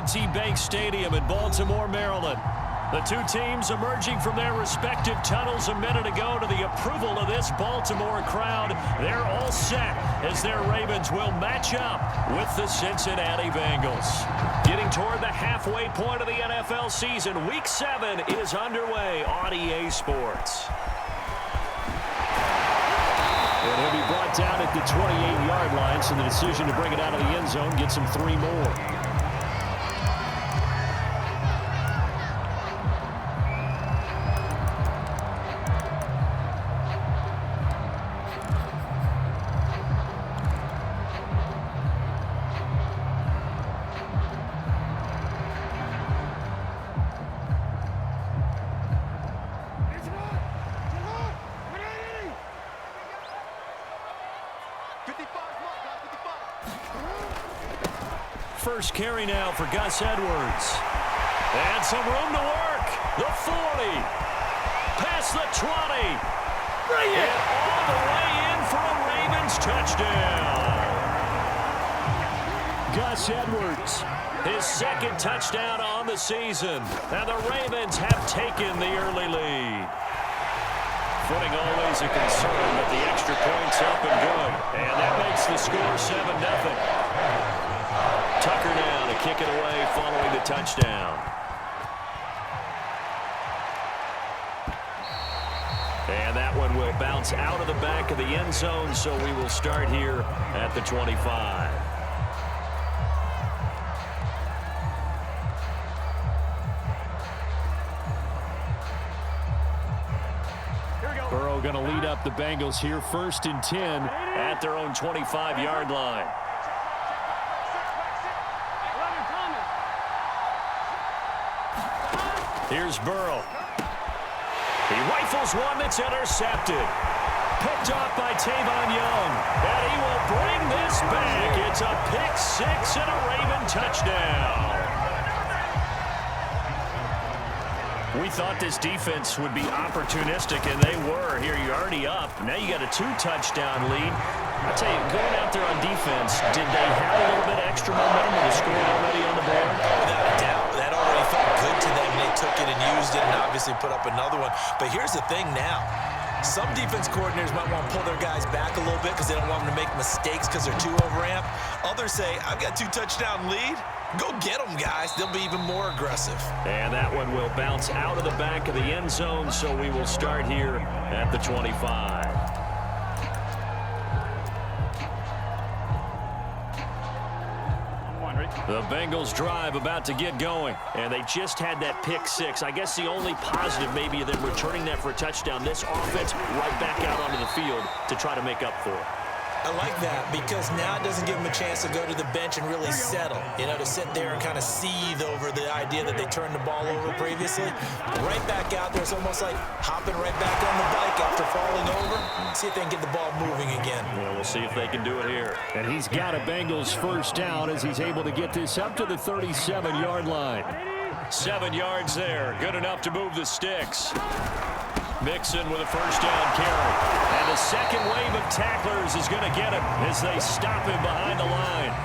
Bank Stadium in Baltimore, Maryland. The two teams emerging from their respective tunnels a minute ago to the approval of this Baltimore crowd. They're all set as their Ravens will match up with the Cincinnati Bengals. Getting toward the halfway point of the NFL season, Week 7 is underway on EA Sports. And he'll be brought down at the 28-yard line, so the decision to bring it out of the end zone gets him 3 more. First carry now for Gus Edwards. And some room to work. The 40. Past the 20. Bring it! And all the way in for a Ravens touchdown. Gus Edwards, his second touchdown on the season. And the Ravens have taken the early lead. Footing always a concern, but the extra point's up and good. And that makes the score 7-0. Tucker now to kick it away following the touchdown. And that one will bounce out of the back of the end zone, so we will start here at the 25. Burrow going to lead up the Bengals here, 1st and 10 at their own 25-yard line. Here's Burrow. He rifles one that's intercepted. Picked off by Tavon Young. And he will bring this back. It's a pick 6 and a Raven touchdown. We thought this defense would be opportunistic, and they were. Here, you're already up. Now you got a 2-touchdown lead. I'll tell you, going out there on defense, did they have a little bit extra momentum with the score already on the board? Without a doubt. That already felt good to them. They took it and used it and obviously put up another one. But here's the thing now. Some defense coordinators might want to pull their guys back a little bit because they don't want them to make mistakes because they're too overamped. Others say, I've got 2-touchdown lead. Go get them, guys. They'll be even more aggressive. And that one will bounce out of the back of the end zone, so we will start here at the 25. The Bengals drive about to get going, and they just had that pick 6. I guess the only positive maybe of them returning that for a touchdown. This offense right back out onto the field to try to make up for it. I like that because now it doesn't give them a chance to go to the bench and really settle. You know, to sit there and kind of seethe over the idea that they turned the ball over previously. Right back out there, it's almost like hopping right back on the bike after falling over. See if they can get the ball moving again. Well, we'll see if they can do it here. And he's got a Bengals first down as he's able to get this up to the 37-yard line. 7 yards there. Good enough to move the sticks. Mixon with a first down carry. And the second wave of tacklers is going to get him as they stop him behind the line.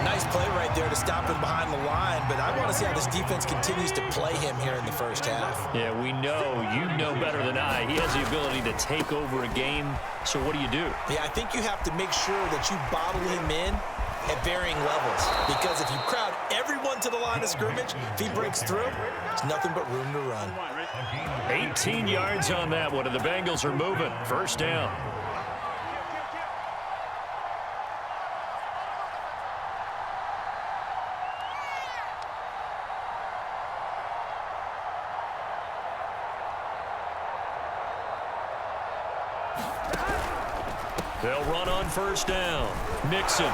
Nice play right there to stop him behind the line, but I want to see how this defense continues to play him here in the first half. Yeah, we know. You know better than I. He has the ability to take over a game, so what do you do? Yeah, I think you have to make sure that you bottle him in at varying levels, because if you crowd everyone to the line of scrimmage, if he breaks through, there's nothing but room to run. 18 yards on that one, and the Bengals are moving. First down. They'll run on first down. Mixon.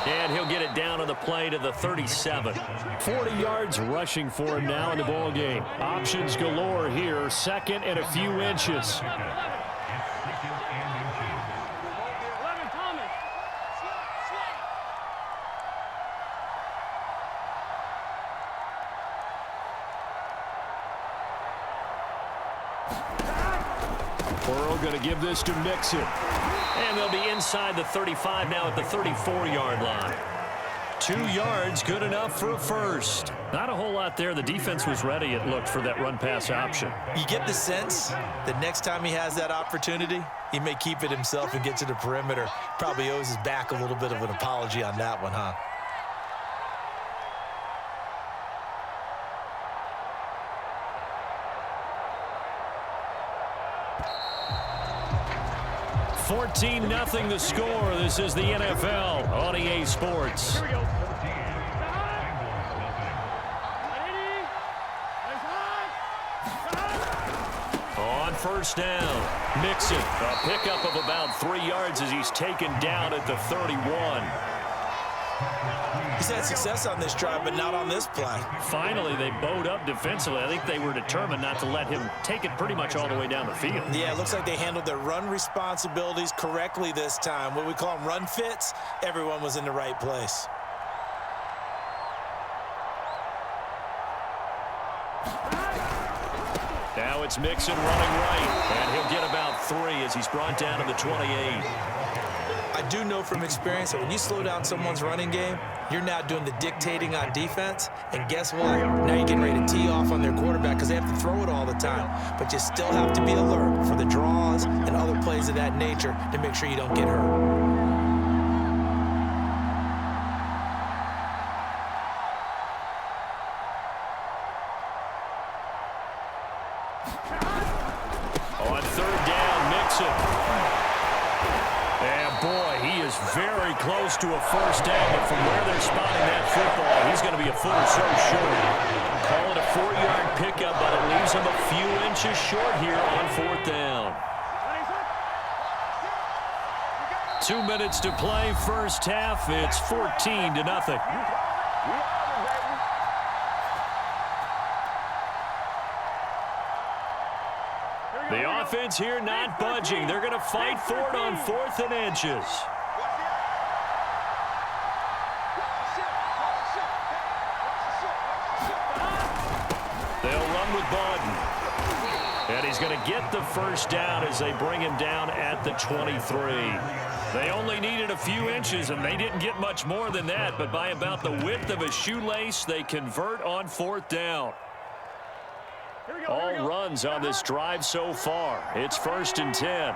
And he'll get it down on the play to the 37. 40 yards rushing for him now in the ball game. Options galore here. Second and a few inches. Burrow going to give this to Mixon. And they'll be inside the 35 now at the 34-yard line. 2 yards, good enough for a first. Not a whole lot there. The defense was ready, it looked, for that run-pass option. You get the sense that next time he has that opportunity, he may keep it himself and get to the perimeter. Probably owes his back a little bit of an apology on that one, huh? $14-0 the score. This is the NFL on EA Sports. Here we go. On first down, Mixon, a pickup of about 3 yards as he's taken down at the 31. He's had success on this drive, but not on this play. Finally, they bowed up defensively. I think they were determined not to let him take it pretty much all the way down the field. Yeah, it looks like they handled their run responsibilities correctly this time. What we call them run fits, everyone was in the right place. Now it's Mixon running right, and he'll get about 3 as he's brought down to the 28. I do know from experience that when you slow down someone's running game, you're now doing the dictating on defense. And guess what? Now you're getting ready to tee off on their quarterback because they have to throw it all the time. But you still have to be alert for the draws and other plays of that nature to make sure you don't get hurt. On third down, Mixon. And boy, he is very close to a first down, but from where they're spotting that football, he's going to be a foot or so short. Call it a 4-yard pickup, but it leaves him a few inches short here on fourth down. 2 minutes to play, first half. It's 14-0. The offense here not budging. They're going to fight for it on 4th and inches. They'll run with Bawden. And he's going to get the first down as they bring him down at the 23. They only needed a few inches, and they didn't get much more than that. But by about the width of a shoelace, they convert on 4th down. All runs on this drive so far. It's 1st and 10.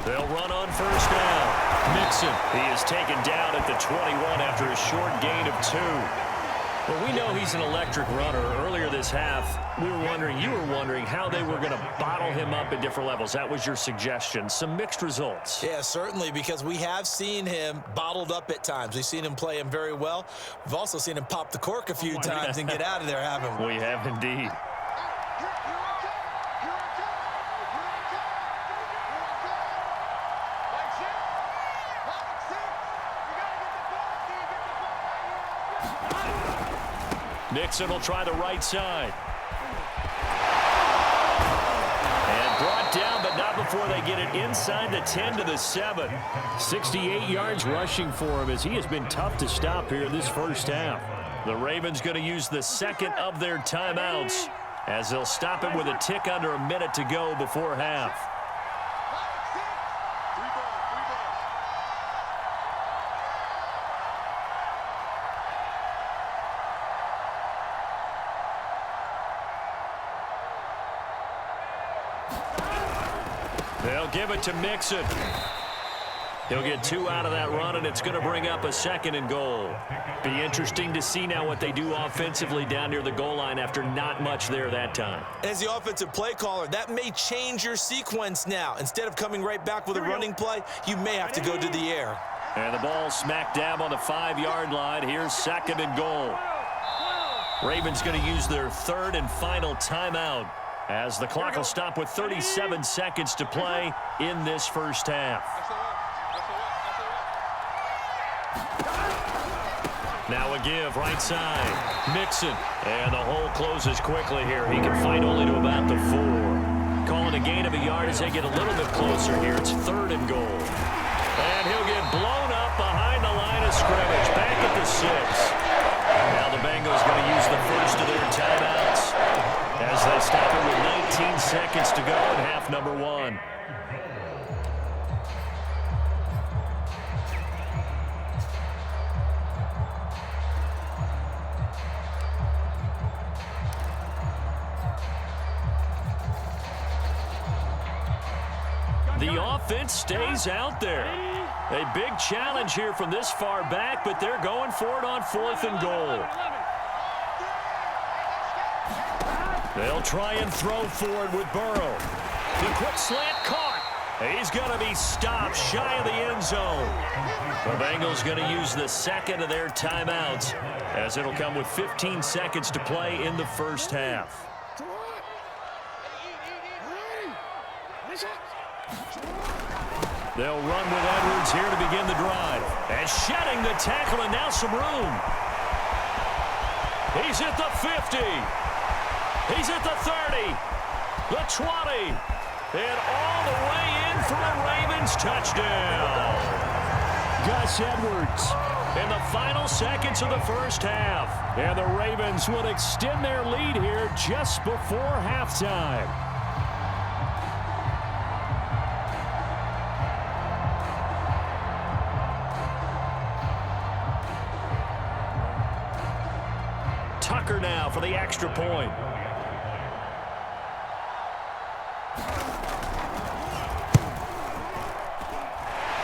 They'll run on first down. Mixon, he is taken down at the 21 after a short gain of 2. Well, we know he's an electric runner. Earlier this half, you were wondering how they were going to bottle him up at different levels. That was your suggestion. Some mixed results. Yeah, certainly, because we have seen him bottled up at times. We've seen him play him very well. We've also seen him pop the cork a few times and get out of there, haven't we? We have indeed. Mixon will try the right side. And brought down, but not before they get it inside the 10 to the 7. 68 yards rushing for him as he has been tough to stop here this first half. The Ravens going to use the second of their timeouts as they'll stop him with a tick under a minute to go before half. They'll give it to Mixon. He'll get 2 out of that run, and it's going to bring up a 2nd and goal. Be interesting to see now what they do offensively down near the goal line after not much there that time. As the offensive play caller, that may change your sequence now. Instead of coming right back with a running play, you may have to go to the air. And the ball smack dab on the 5-yard line. Here's 2nd and goal. Ravens going to use their 3rd and final timeout as the clock will stop with 37 seconds to play in this first half. Now a give, right side. Mixon. And the hole closes quickly here. He can fight only to about the 4. Calling a gain of a yard as they get a little bit closer here. It's 3rd and goal. And he'll get blown up behind the line of scrimmage. Back at the 6. Now the Bengals going to use the first of their timeouts as they stop it with 19 seconds to go in half number 1. The offense stays out there. A big challenge here from this far back, but they're going for it on 4th and goal. They'll try and throw forward with Burrow. The quick slant caught. He's going to be stopped shy of the end zone. The Bengals going to use the second of their timeouts as it'll come with 15 seconds to play in the first half. They'll run with Edwards here to begin the drive. And shedding the tackle and now some room. He's at the 50. He's at the 30. The 20. And all the way in for a Ravens touchdown. Gus Edwards in the final seconds of the first half. And the Ravens will extend their lead here just before halftime. Tucker now for the extra point.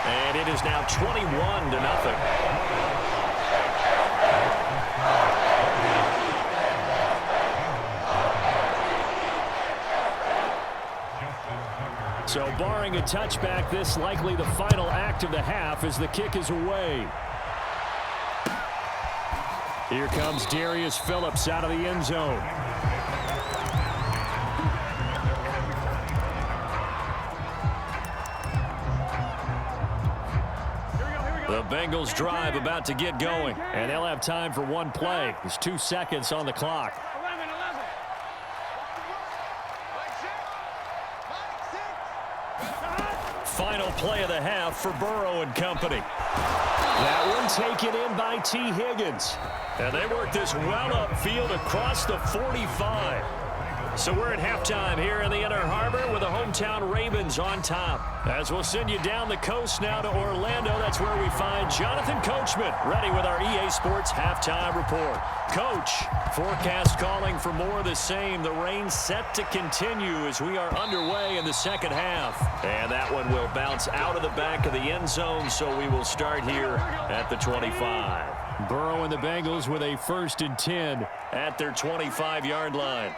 And it is now 21-0. So barring a touchback, this likely the final act of the half as the kick is away. Here comes Darius Phillips out of the end zone. The Bengals drive about to get going, and they'll have time for one play. There's 2 seconds on the clock. Final play of the half for Burrow and company. That one taken in by T. Higgins. And they work this well upfield across the 45. So we're at halftime here in the Inner Harbor with the hometown Ravens on top. As we'll send you down the coast now to Orlando, that's where we find Jonathan Coachman ready with our EA Sports halftime report. Coach, forecast calling for more of the same. The rain set to continue as we are underway in the second half. And that one will bounce out of the back of the end zone, so we will start here at the 25. Burrow and the Bengals with a 1st and 10 at their 25-yard line.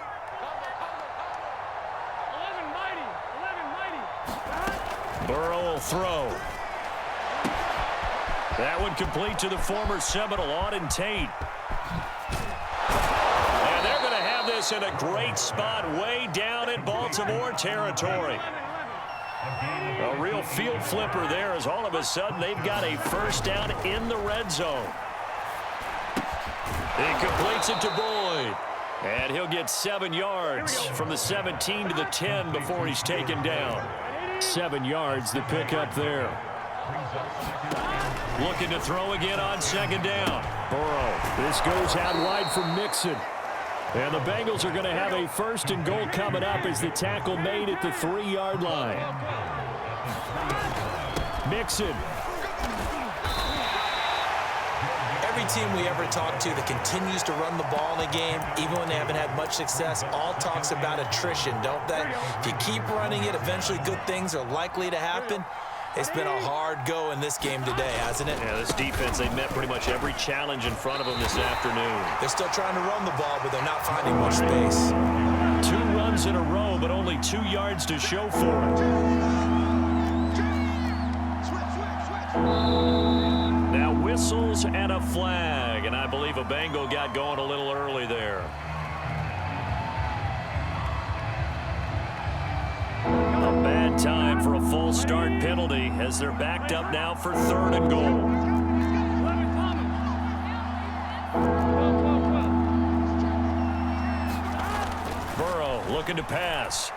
Burrow will throw. That one complete to the former Seminole, Auden Tate. And they're going to have this in a great spot way down in Baltimore territory. A real field flipper there as all of a sudden they've got a first down in the red zone. He completes it to Boyd. And he'll get 7 yards from the 17 to the 10 before he's taken down. 7 yards, the pickup there. Looking to throw again on 2nd down. Burrow. This goes out wide for Mixon. And the Bengals are going to have a 1st and goal coming up as the tackle made at the 3-yard line. Mixon. Every team we ever talk to that continues to run the ball in a game, even when they haven't had much success, all talks about attrition, don't they? If you keep running it, eventually good things are likely to happen. It's been a hard go in this game today, hasn't it? Yeah, this defense, they met pretty much every challenge in front of them this afternoon. They're still trying to run the ball, but they're not finding much space. 2 runs in a row, but only 2 yards to show for it. Now whistles and a flag, and I believe a Bengal got going a little early there. A bad time for a false start penalty as they're backed up now for 3rd and goal. looking to pass.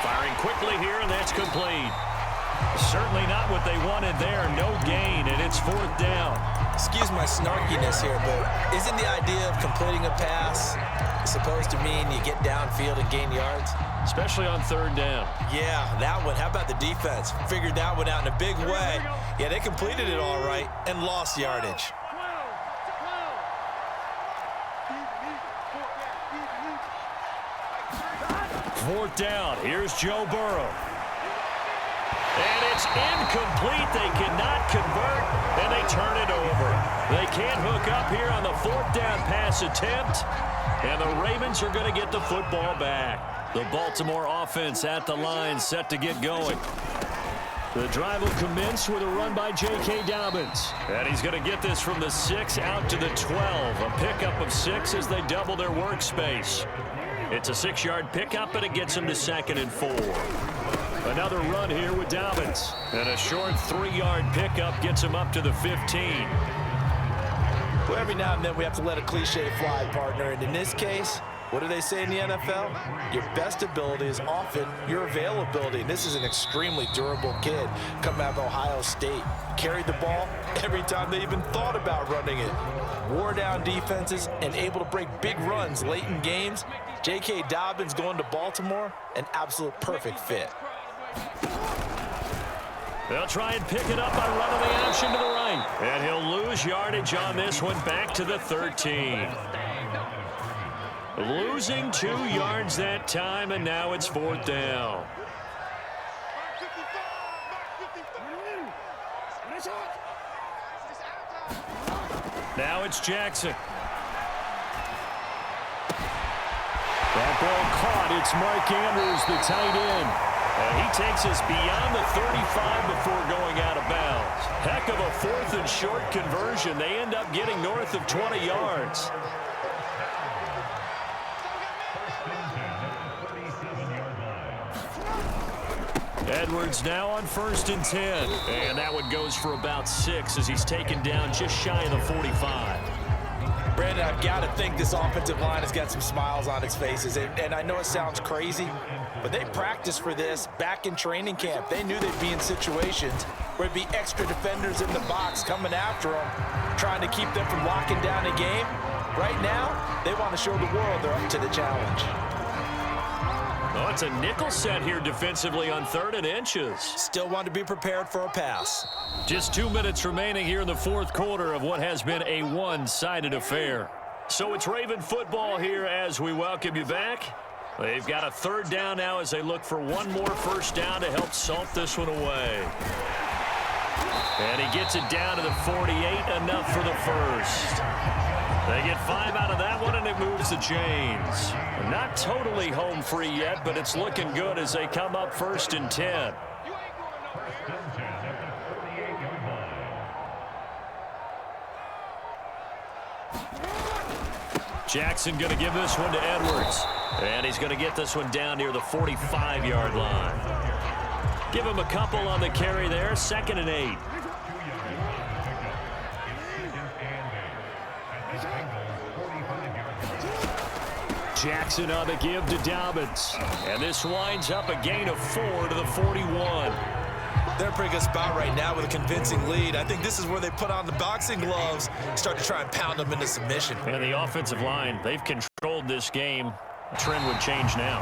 Firing quickly here, and that's complete. Certainly not what they wanted there. No gain, and it's 4th down. Excuse my snarkiness here, but isn't the idea of completing a pass supposed to mean you get downfield and gain yards? Especially on 3rd down. Yeah, that one. How about the defense? Figured that one out in a big way. Yeah, they completed it all right and lost yardage. Fourth down. Here's Joe Burrow. And it's incomplete. They cannot convert, and they turn it over. They can't hook up here on the 4th down pass attempt, and the Ravens are going to get the football back. The Baltimore offense at the line, set to get going. The drive will commence with a run by J.K. Dobbins. And he's going to get this from the 6 out to the 12. A pickup of 6 as they double their workspace. It's a 6-yard pickup, and it gets him to 2nd and 4. Another run here with Dobbins. And a short 3-yard pickup gets him up to the 15. Well, every now and then we have to let a cliche fly, partner. And in this case, what do they say in the NFL? Your best ability is often your availability. And this is an extremely durable kid coming out of Ohio State. Carried the ball every time they even thought about running it. Wore down defenses and able to break big runs late in games. J.K. Dobbins going to Baltimore, an absolute perfect fit. They'll try and pick it up by running the option to the right. And he'll lose yardage on this one, back to the 13. Losing 2 yards that time, and now it's 4th down. Now it's Jackson. That ball caught. It's Mark Andrews, the tight end. And he takes us beyond the 35 before going out of bounds. Heck of a 4th and short conversion. They end up getting north of 20 yards. Edwards now on 1st and 10. And that one goes for about 6 as he's taken down just shy of the 45. Brandon, I've got to think this offensive line has got some smiles on its faces. And I know it sounds crazy, but they practiced for this back in training camp. They knew they'd be in situations where it'd be extra defenders in the box coming after them, trying to keep them from locking down a game. Right now, they want to show the world they're up to the challenge. Oh, it's a nickel set here defensively on 3rd and inches. Still want to be prepared for a pass. Just 2 minutes remaining here in the 4th quarter of what has been a one-sided affair. So it's Raven football here as we welcome you back. They've got a 3rd down now as they look for one more 1st down to help salt this one away. And he gets it down to the 48, enough for the 1st. They get 5 out of that one, and it moves the chains. Not totally home free yet, but it's looking good as they come up 1st and 10. Jackson going to give this one to Edwards. And he's going to get this one down near the 45-yard line. Give him a couple on the carry there, 2nd and 8. Jackson on the give to Dobbins. And this winds up a gain of 4 to the 41. They're in a pretty good spot right now with a convincing lead. I think this is where they put on the boxing gloves, start to try and pound them into submission. And the offensive line, they've controlled this game. The trend would change now.